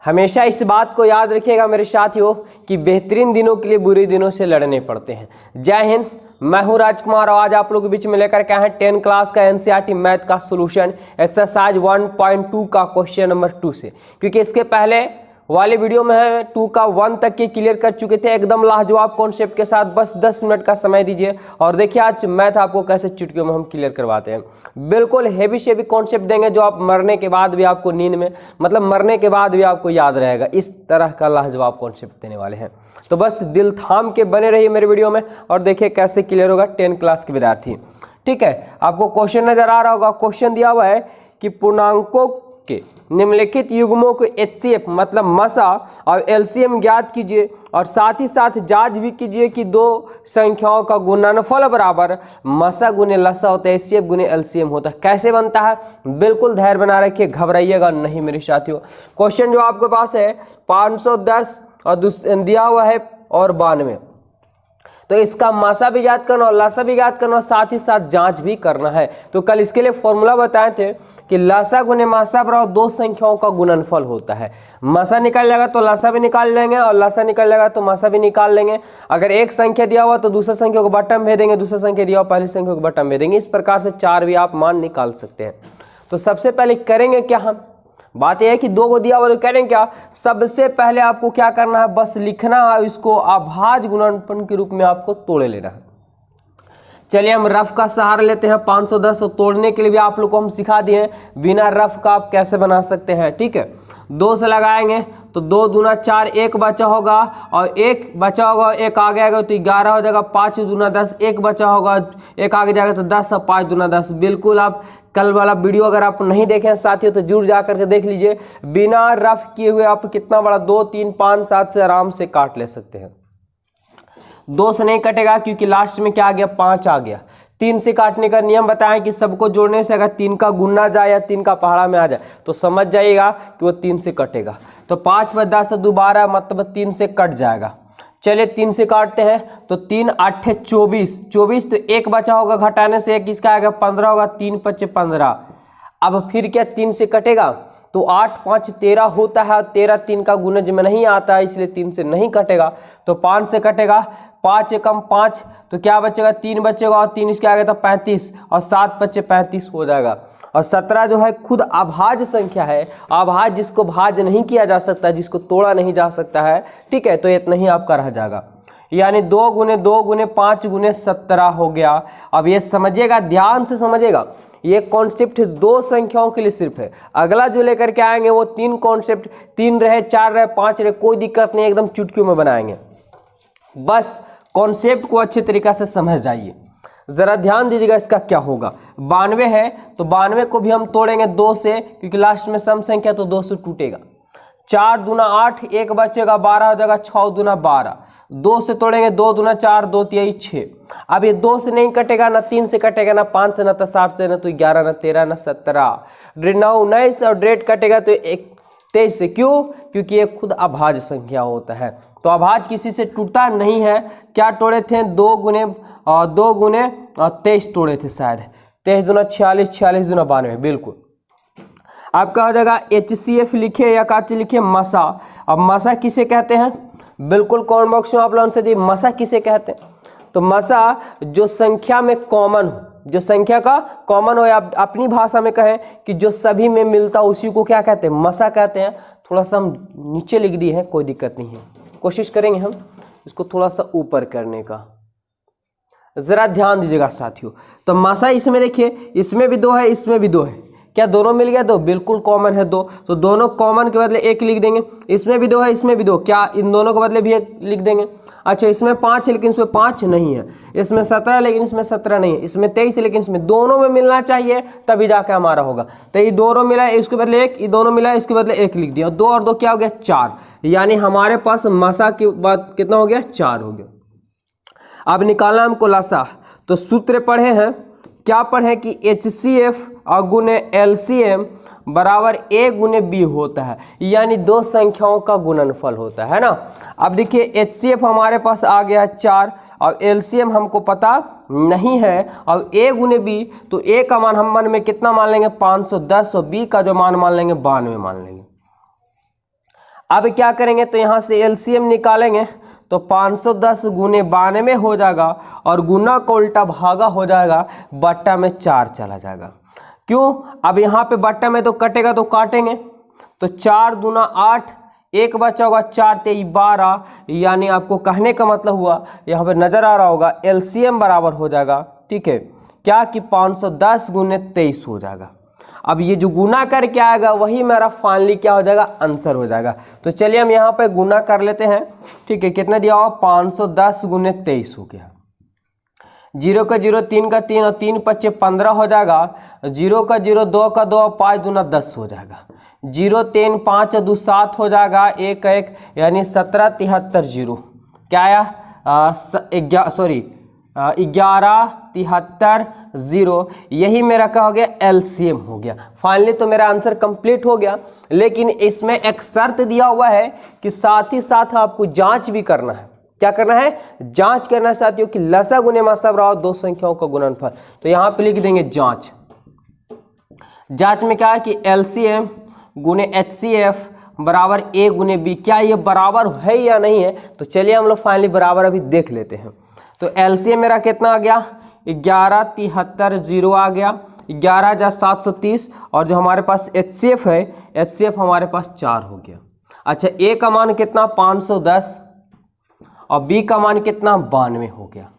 हमेशा इस बात को याद रखिएगा मेरे साथियों कि बेहतरीन दिनों के लिए बुरे दिनों से लड़ने पड़ते हैं। जय हिंद, मैं हूं राजकुमार और आज आप लोगों के बीच में लेकर के आए हैं 10 क्लास का एनसीईआरटी मैथ का सॉल्यूशन एक्सरसाइज 1.2 का क्वेश्चन नंबर 2 से, क्योंकि इसके पहले वाले वीडियो में है 2 का 1 तक के क्लियर कर चुके थे एकदम लाजवाब कॉन्सेप्ट के साथ। बस 10 मिनट का समय दीजिए और देखिए आज मैथ आपको कैसे चुटकियों में हम क्लियर करवाते हैं। बिल्कुल हेवी से हेवी कॉन्सेप्ट देंगे जो आप मरने के बाद भी आपको नींद में मरने के बाद भी आपको याद रहेगा। इस तरह का लाजवाब कॉन्सेप्ट देने वाले हैं, तो बस दिल थाम के बने रहिए मेरे वीडियो में और देखिए कैसे क्लियर होगा 10 क्लास के विद्यार्थी। ठीक है, आपको क्वेश्चन नजर आ रहा होगा। क्वेश्चन दिया हुआ है कि पूर्णांकों के निम्नलिखित युग्मों को एचसीएफ मतलब मसा और एलसीएम ज्ञात कीजिए और साथ ही साथ जांच भी कीजिए कि दो संख्याओं का गुणनफल बराबर मसा गुने लसा होता है, एचसीएफ गुने एलसीएम होता है। कैसे बनता है, बिल्कुल धैर्य बना रखिए, घबराइएगा नहीं मेरे साथियों। क्वेश्चन जो आपके पास है 510 और दिया हुआ है और 92, तो इसका मासा भी याद करना और लासा भी याद करना और साथ ही साथ जांच भी करना है। तो कल इसके लिए फॉर्मूला बताए थे कि लासा गुने मासा बराबर दो संख्याओं का गुणनफल होता है। मासा निकाल लेगा तो लासा भी निकाल लेंगे और लासा निकाल लेगा तो मासा भी निकाल लेंगे। अगर एक संख्या दिया हुआ तो दूसरा संख्या को बटन में भेदेंगे, दूसरा संख्या दिया हुआ पहली संख्या को बटन में भेदेंगे। इस प्रकार से 4 भी आप मान निकाल सकते हैं। तो सबसे पहले करेंगे क्या, हम बात यह है कि 2 को दिया हुआ तो करें क्या, सबसे पहले आपको क्या करना है, बस लिखना है, इसको अभाज्य गुणनफल के रूप में आपको तोड़े लेना है। चलिए हम रफ का सहारा लेते हैं। 510 तोड़ने के लिए भी आप लोग को हम सिखा दिए बिना रफ का आप कैसे बना सकते हैं। ठीक है, 2 से लगाएंगे तो 2 दूना 4, 1 बचा होगा और 1 बचा होगा, 1 आगे आएगा तो 11 हो जाएगा। 5 दूना 10, 1 बचा होगा, 1 आगे जाएगा तो 10 और 5 दूना 10। बिल्कुल आप कल वाला वीडियो अगर आप नहीं देखे हैं साथियों तो जरूर जा करके देख लीजिए। बिना रफ किए हुए आप कितना बड़ा 2, 3, 5, 7 से आराम से काट ले सकते हैं। 2 से नहीं कटेगा क्योंकि लास्ट में क्या आ गया, 5 आ गया। 3 से काटने का नियम बताएं कि सबको जोड़ने से अगर 3 का गुना जाए या 3 का पहाड़ा में आ जाए तो समझ जाइएगा कि वो 3 से कटेगा। तो 5 + 10 = 12 मतलब 3 से कट जाएगा। चलिए 3 से काटते हैं तो 3 8 24, 24 तो 1 बचा होगा, घटाने से 1 इसका आएगा 15 होगा, 3 × 5 = 15। अब फिर क्या 3 से कटेगा तो 8 × 5 = 13 होता है। 13 3 का गुणज में नहीं आता है इसलिए 3 से नहीं कटेगा। तो 5 से कटेगा, 5 × 5 तो क्या बचेगा, 3 बचेगा और 3 इसके आगे तो 35 और 7 × 5 = 35 हो जाएगा। और 17 जो है खुद अभाज्य संख्या है, अभाज्य जिसको भाज्य नहीं किया जा सकता, जिसको तोड़ा नहीं जा सकता है। ठीक है, तो इतना ही आपका रह जाएगा, यानी 2 × 2 × 5 × 17 हो गया। अब ये समझिएगा, ध्यान से समझिएगा, ये कॉन्सेप्ट 2 संख्याओं के लिए सिर्फ है। अगला जो लेकर के आएंगे वो 3 कॉन्सेप्ट, 3 रहे, 4 रहे, 5 रहे, कोई दिक्कत नहीं, एकदम चुटकियों में बनाएंगे। बस कॉन्सेप्ट को अच्छे तरीके से समझ जाइए। जरा ध्यान दीजिएगा इसका क्या होगा। 92 है तो 92 को भी हम तोड़ेंगे 2 से, क्योंकि लास्ट में सम संख्या तो 2 से टूटेगा। 4 दूना 8, 1 बचेगा, 12 हो जाएगा, 6 दूना 12। 2 से तोड़ेंगे, 2 दूना 4, 2 तिहाई 6। अब ये 2 से नहीं कटेगा, ना 3 से कटेगा, ना 5 से, ना 60 से, ना तो 11, ना 13, ना 17। 19 और डेढ़ कटेगा तो 23 से। क्यों, क्योंकि ये खुद अभाज्य संख्या होता है। तो अभाज्य किसी से टूटता नहीं है। क्या तोड़े थे, 2 × 23 तोड़े थे शायद। 23 दूना 46, 46 दूना 92, बिल्कुल आपका हो जाएगा। HCF लिखे या काची लिखे, मसा। अब मसा किसे कहते हैं, बिल्कुल कमेंट बॉक्स में आप लोगों से दी, मसा किसे कहते हैं। तो मसा जो संख्या में कॉमन हो, जो संख्या का कॉमन हो, या अपनी भाषा में कहें कि जो सभी में मिलता उसी को क्या कहते हैं, मसा कहते हैं। थोड़ा सा हम नीचे लिख दिए हैं, कोई दिक्कत नहीं है, कोशिश करेंगे हम इसको थोड़ा सा ऊपर करने का। जरा ध्यान दीजिएगा साथियों। तो मसा इसमें देखिए, इसमें भी 2 है, इसमें भी 2 है। क्या दोनों मिल गया, 2 बिल्कुल कॉमन है 2, तो दोनों कॉमन के बदले 1 लिख देंगे। इसमें भी 2 है, इसमें भी 2, क्या इन दोनों के बदले भी 1 लिख देंगे। अच्छा, इसमें 5 है लेकिन इसमें 5 नहीं है, इसमें 17 लेकिन इसमें 17 नहीं है, इसमें 23 लेकिन इसमें, दोनों में मिलना चाहिए तभी जाके हमारा होगा। तो ये दोनों मिला है, इसके बदले 1, ये दोनों मिला है, इसके बदले 1 लिख दिया। 2 और 2 क्या हो गया, 4, यानी हमारे पास मसा के बाद कितना हो गया, 4 हो गया। अब निकालना हमको लासा। तो सूत्र पढ़े हैं, क्या पढ़े कि HCF गुने LCM बराबर A गुने B होता है, यानी 2 संख्याओं का गुणनफल होता है ना। अब देखिए HCF हमारे पास आ गया 4 और LCM हमको पता नहीं है। अब A गुने B, तो A का मान हम मन में कितना मान लेंगे, 510, और B का जो मान लेंगे 92 मान लेंगे। अब क्या करेंगे, तो यहाँ से एलसीएम निकालेंगे तो 510 गुने 92 हो जाएगा और गुना का उल्टा भागा हो जाएगा, बट्टा में 4 चला जाएगा। क्यों? अब यहाँ पे बट्टा में तो कटेगा तो काटेंगे, तो 4 दूना 8, एक बचा होगा 4 तेई 12, यानी आपको कहने का मतलब हुआ, यहाँ पे नजर आ रहा होगा एलसीएम बराबर हो जाएगा, ठीक है क्या, कि 510 गुने 23 हो जाएगा। अब ये जो गुना करके आएगा वही मेरा फाइनली क्या हो जाएगा, आंसर हो जाएगा। तो चलिए हम यहाँ पे गुना कर लेते हैं, ठीक है। कितना दिया हुआ, 510 गुने 23 हो गया। 0 का 0, 3 का 3 और 3 पच्चे 15 हो जाएगा। 0 का 0, 2 का 2 और 5 दूना 10 हो जाएगा। 0 3 5 2 7 हो जाएगा, 1 1 यानी 17 73 0 क्या आया, 11 73 0, यही मेरा क्या हो गया, एलसीएम हो गया। फाइनली तो मेरा आंसर कंप्लीट हो गया, लेकिन इसमें एक शर्त दिया हुआ है कि साथ ही साथ आपको जांच भी करना है। क्या करना है, जांच करना है साथियों कि लसा गुने मसा बराबर दो संख्याओं का गुणनफल। तो यहां पे लिख देंगे जांच। जांच में क्या है कि एलसीएम गुने एचसीएफ बराबर ए गुने बी, क्या ये बराबर है या नहीं है। तो चलिए हम लोग फाइनली बराबर अभी देख लेते हैं। तो एलसीएम मेरा कितना आ गया, 11 73 0 आ गया, 11 जा 730, और जो हमारे पास एचसीएफ है, एचसीएफ हमारे पास 4 हो गया। अच्छा, ए का मान कितना 510 और बी का मान कितना 92 हो गया।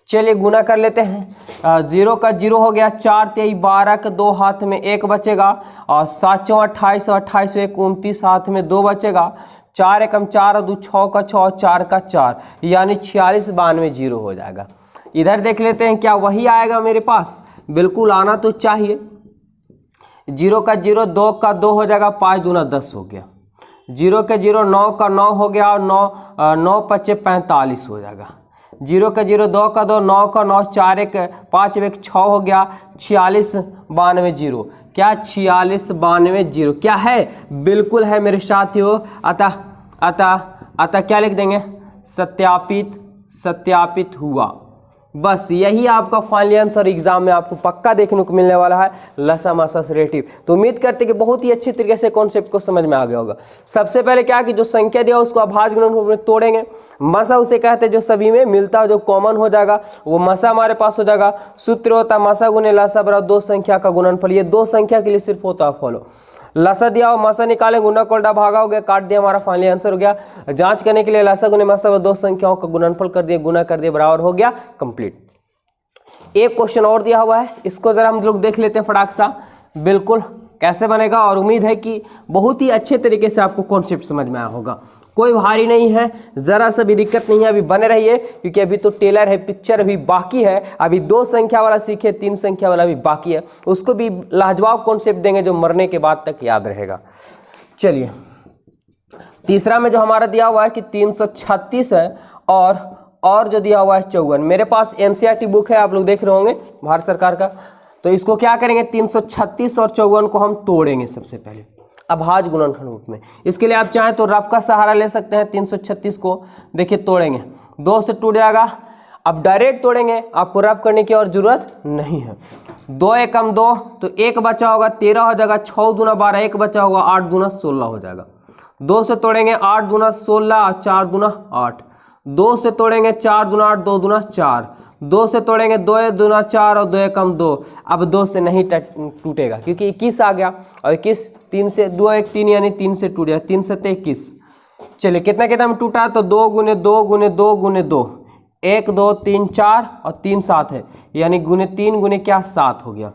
चलिए गुना कर लेते हैं। 0 का 0 हो गया, 4 तेई 12 के 2 हाथ में 1 बचेगा, और 7 चौं 28 और 28 1 29 हाथ में 2 बचेगा। 4 एकम 4 और 2 6 का 6 और 4 का 4, यानी 46 92 0 हो जाएगा। इधर देख लेते हैं क्या वही आएगा मेरे पास, बिल्कुल आना तो चाहिए। 0 का 0, 2 का 2 हो जाएगा, 5 दूना 10 हो गया। 0 के 0, 9 का 9 हो गया, और 9 पच्चे 45 हो जाएगा। 0 का 0, 2 का 2, 9 का 9, 4 1 5 1 6 हो गया, 46 92 0, क्या 46 92 0 क्या है, बिल्कुल है मेरे साथियों। अतः क्या लिख देंगे, सत्यापित हुआ। बस यही आपका फाइनल आंसर एग्जाम में आपको पक्का देखने को मिलने वाला है, लसा मसा रिलेटिव। तो उम्मीद करते हैं कि बहुत ही अच्छे तरीके से कॉन्सेप्ट को समझ में आ गया होगा। सबसे पहले क्या कि जो संख्या दिया उसको अभाज्य गुणनफल में तोड़ेंगे। मसा उसे कहते हैं जो सभी में मिलता है, जो कॉमन हो जाएगा वो मसा हमारे पास हो जाएगा। सूत्र होता है मसा गुने लसा बराबर दो संख्या का गुणनफल। ये दो संख्या के लिए सिर्फ होता है फॉलो। लसा दिया हो, मसा निकाले, गुना को उल्टा भागा हो गया, काट दिया, हमारा फाइनली आंसर हो गया। जांच करने के लिए लसा गुने मसा बराबर दो संख्याओं का गुणनफल कर दिया, गुना कर दिया, बराबर हो गया, कंप्लीट। एक क्वेश्चन और दिया हुआ है, इसको जरा हम लोग देख लेते हैं फटाक सा, बिल्कुल कैसे बनेगा। और उम्मीद है कि बहुत ही अच्छे तरीके से आपको कॉन्सेप्ट समझ में आया होगा, कोई भारी नहीं है, जरा सा भी दिक्कत नहीं है। अभी बने रहिए क्योंकि अभी तो टेलर है, पिक्चर अभी बाकी है। अभी 2 संख्या वाला सीखे, 3 संख्या वाला भी बाकी है, उसको भी लाजवाब कॉन्सेप्ट देंगे जो मरने के बाद तक याद रहेगा। चलिए तीसरा में जो हमारा दिया हुआ है कि 336 है, और जो दिया हुआ है 54। मेरे पास एनसीईआरटी बुक है, आप लोग देख रहे होंगे भारत सरकार का। तो इसको क्या करेंगे, 336 और 54 को हम तोड़ेंगे सबसे पहले अभाज्य गुणनफल रूप में। इसके लिए आप चाहें तो रफ का सहारा ले सकते हैं। 336 को देखिए तोड़ेंगे, 2 से टूट जाएगा। अब डायरेक्ट तोड़ेंगे, आपको रफ करने की और जरूरत नहीं है। 2 एकम 2, तो 1 बचा होगा 13 हो जाएगा, 6 दूना 12, 1 बचा होगा 8 दूना 16 हो जाएगा। 2 से तोड़ेंगे 8 दूना 16 और 4 दूना 8। 2 से तोड़ेंगे 4 दूना 8, 2 दूना 4। 2 से तोड़ेंगे 2 दूना 4 और 2 एकम 2। अब 2 से नहीं टूटेगा क्योंकि 21 आ गया, और 21 3 से 2 1 3 यानी 3 से टूट गया, 3 से 21। चलिए कितना कितना में टूटा, तो 2 गुने 2 गुने 2 गुने 2, 1 2 3 4 और 3 7 है, यानी गुने 3 गुने क्या 7 हो गया।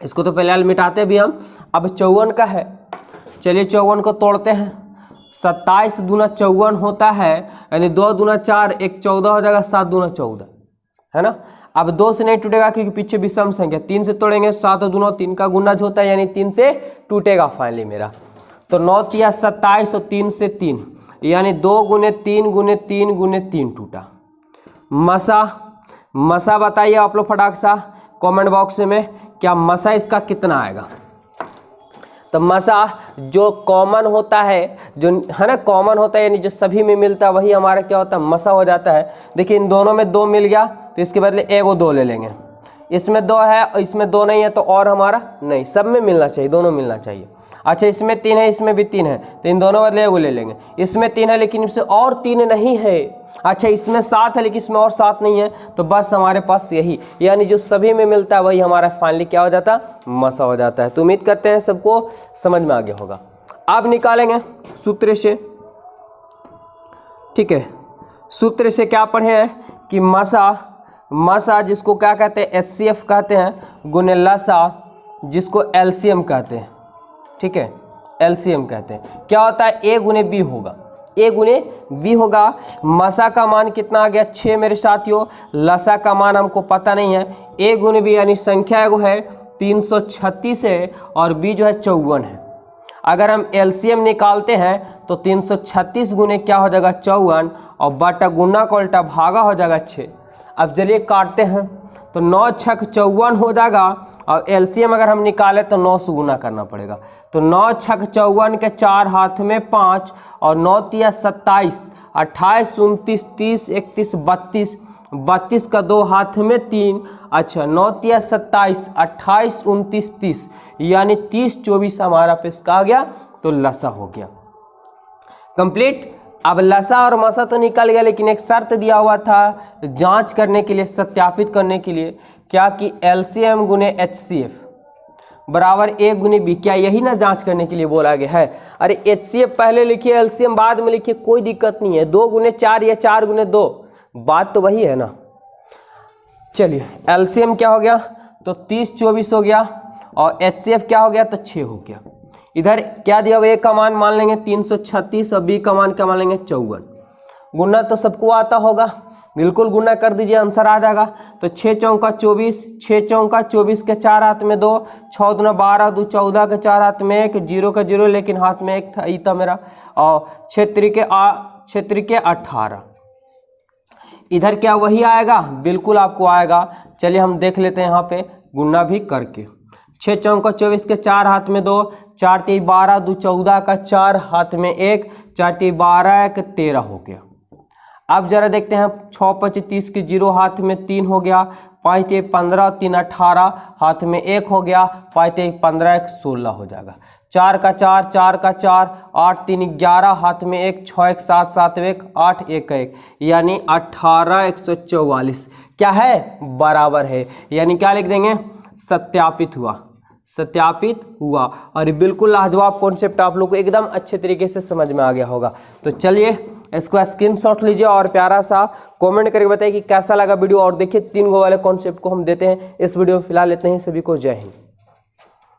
इसको तो पहले मिटाते भी हम। अब 54 का है, चलिए 54 को तोड़ते हैं। 27 दूना 54 होता है, यानी 2 दूना 4, 1 14 हो जाएगा, 7 दूना 14 है ना। अब 2 से नहीं टूटेगा क्योंकि पीछे विषम संख्या। 3 से तोड़ेंगे, 7 दूना 3 का गुणज होता है, यानी 3 से टूटेगा फाइनली मेरा। तो 9 तिया 27 और 3 से 3, यानी 2 गुने 3 गुने 3 गुने 3 टूटा। मसा बताइए आप लोग फटाक सा कमेंट बॉक्स में, क्या मसा इसका कितना आएगा। तो मसा जो कॉमन होता है, जो है ना कॉमन होता है, यानी जो सभी में मिलता है, वही हमारा क्या होता है, मसा हो जाता है। देखिए इन दोनों में 2 मिल गया, तो इसके बदले 1 2 ले लेंगे। इसमें 2 है और इसमें 2 नहीं है, तो और हमारा नहीं, सब में मिलना चाहिए, दोनों मिलना चाहिए। अच्छा इसमें 3 है, इसमें भी 3 है, तो इन दोनों बदले वो ले लेंगे। इसमें 3 है लेकिन इसमें और 3 नहीं है। अच्छा इसमें 7 है लेकिन इसमें और 7 नहीं है, तो बस हमारे पास यही, यानी जो सभी में मिलता है वही हमारा फाइनली क्या हो जाता है, मसा हो जाता है। तो उम्मीद करते हैं सबको समझ में आ गया होगा। अब निकालेंगे सूत्र से, ठीक है। सूत्र से क्या पढ़े हैं कि मसा जिसको क्या कहते हैं, HCF कहते हैं, गुने लसा जिसको LCM कहते हैं, ठीक है, LCM कहते हैं। क्या होता है, A गुने B होगा, A गुने B होगा। मसा का मान कितना आ गया, 6 मेरे साथियों। लसा का मान हमको पता नहीं है। A गुने B यानी संख्या एगो है 336 है और B जो है 54 है। अगर हम LCM निकालते हैं तो 336 गुने क्या हो जाएगा 54 और बटा गुना का उल्टा भागा हो जाएगा 6। अब चलिए काटते हैं तो 9 छक 54 हो जाएगा और LCM अगर हम निकाले तो 9 से गुना करना पड़ेगा। तो 9 छक 54 के 4 हाथ में 5 और 9 तिया 27, 28 29 30 31 32, 32 का 2 हाथ में 3, अच्छा 9 तिया 27, 28 29 30, यानी 30 24 हमारा पेश का आ गया, तो लसा हो गया कंप्लीट। अब लसा और मसा तो निकल गया, लेकिन एक शर्त दिया हुआ था जांच करने के लिए, सत्यापित करने के लिए, क्या कि LCM गुने HCF बराबर A गुने B। क्या यही ना जांच करने के लिए बोला गया है? अरे HCF पहले लिखिए, LCM बाद में लिखिए, कोई दिक्कत नहीं है। 2 गुने 4 या 4 गुने 2, बात तो वही है ना। चलिए LCM क्या हो गया, तो 30 24 हो गया और HCF क्या हो गया, तो 6 हो गया। इधर क्या दिया हुआ, A का मान मान लेंगे 336 और B का मान क्या मान लेंगे 54। गुना तो सबको आता होगा, बिल्कुल गुना कर दीजिए, आंसर आ जाएगा। तो 6 चौका 24, 6 चौका 24 के 4 हाथ में 2, 6 दूना 12, 2 14 के 4 हाथ में 1, 0 का 0 लेकिन हाथ में 1 था, ई था मेरा, और 6 त्रिके 18। इधर क्या वही आएगा, बिल्कुल आपको आएगा। चलिए हम देख लेते हैं यहाँ पे गुना भी करके। 6 चौका 24 के 4 हाथ में 2, 4 3 12, 2 14 का 4 हाथ में 1, 4 3 12 1 13 हो गया। अब जरा देखते हैं 6 5 30 के 0 हाथ में 3 हो गया, 5 1 15, 3 18 हाथ में 1 हो गया, 5 1 15 1 16 हो जाएगा। 4 का 4, 4 का 4, 8 3 11 हाथ में 1, 6 1 7 7 1 8 1 1, यानी 18 144 क्या है, बराबर है। यानी क्या लिख देंगे, सत्यापित हुआ, सत्यापित हुआ। और बिल्कुल लाजवाब कॉन्सेप्ट आप लोग को एकदम अच्छे तरीके से समझ में आ गया होगा। तो चलिए इसको स्क्रीनशॉट लीजिए और प्यारा सा कमेंट करके बताइए कि कैसा लगा वीडियो। और देखिए 3 गो वाले कॉन्सेप्ट को हम देते हैं इस वीडियो में, फिलहाल लेते हैं। सभी को जय हिंद।